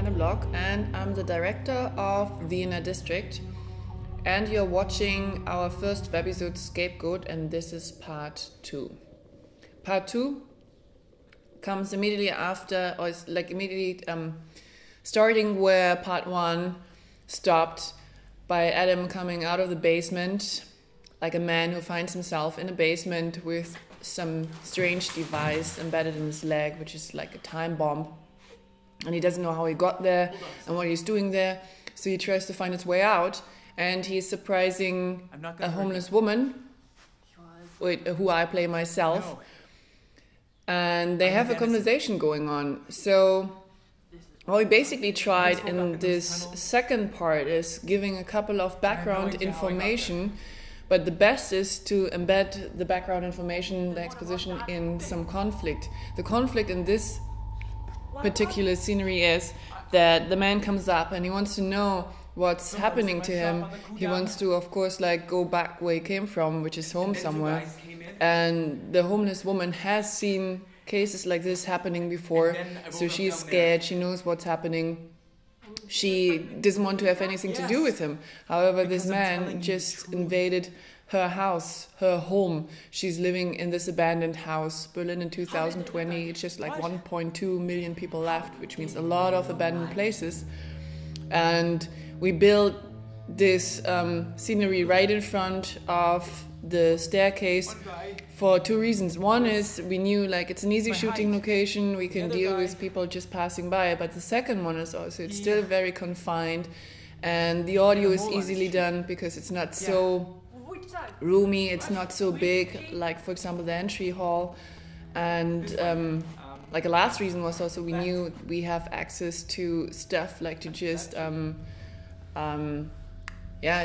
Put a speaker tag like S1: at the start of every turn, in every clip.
S1: Juliane Block and I'm the director of the Inner District, and you're watching our first episode, Scapegoat, and this is part 2. Part 2 comes immediately after, or is like immediately starting where part 1 stopped, by Adam coming out of the basement like a man who finds himself in a basement with some strange device embedded in his leg, which is like a time bomb. And he doesn't know how he got there and what he's doing there. So he tries to find his way out, and he's surprising a homeless woman, who I play myself. And they have a conversation going on. So what we basically tried in this second part is giving a couple of background information. But the best is to embed the background information, the exposition, in some conflict. The conflict in this particular scenery is that the man comes up and he wants to know what's happening to him. He wants to, of course, like go back where he came from, which is home somewhere. And the homeless woman has seen cases like this happening before, so she's scared, she knows what's happening. She doesn't want to have anything to do with him. However, this man just invaded her house, her home. She's living in this abandoned house. Berlin in 2020, it's just like 1.2 million people left, which means a lot of abandoned places. And we built this scenery right in front of the staircase for 2 reasons. One is we knew like it's an easy shooting location, we can deal with people just passing by, but the second one is also it's still very confined, and the audio is easily done because it's not so roomy, it's not so big like, for example, the entry hall. And like a last reason was also we knew we have access to stuff like to just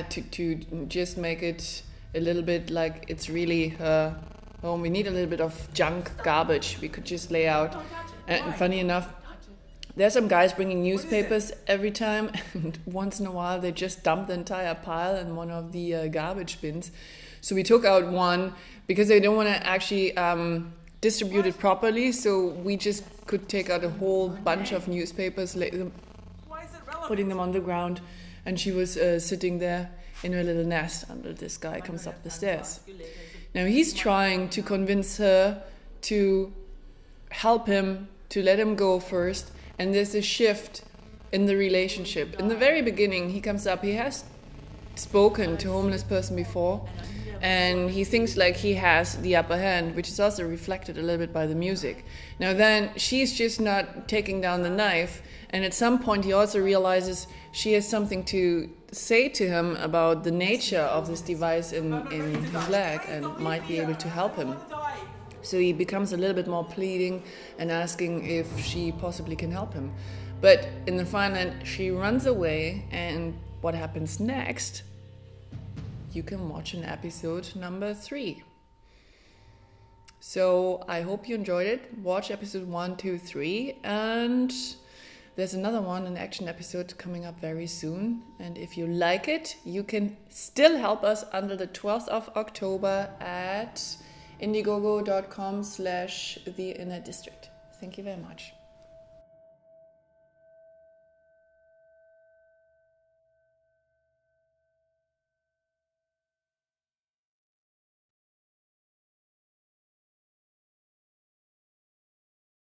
S1: to just make it a little bit like it's really her home. We need a little bit of junk garbage we could just lay out. And funny enough, there's some guys bringing newspapers every time, and once in a while they just dump the entire pile in one of the garbage bins. So we took out one because they don't want to actually distribute it properly, so we just could take out a whole bunch of newspapers, putting them on the ground, and she was sitting there in her little nest until this guy comes up the stairs. Now he's trying to convince her to help him, to let him go first, and there's a shift in the relationship. In the very beginning, he comes up, he has spoken to a homeless person before, and he thinks like he has the upper hand, which is also reflected a little bit by the music. Now then, she's just not taking down the knife, and at some point he also realizes she has something to say to him about the nature of this device in his leg and might be able to help him. So he becomes a little bit more pleading and asking if she possibly can help him. But in the final end, she runs away, and what happens next, you can watch in episode number 3. So I hope you enjoyed it. Watch episode 1, 2, 3, and there's another one, an action episode, coming up very soon. And if you like it, you can still help us until the 12th of October at indiegogo.com/theinnerdistrict. Thank you very much.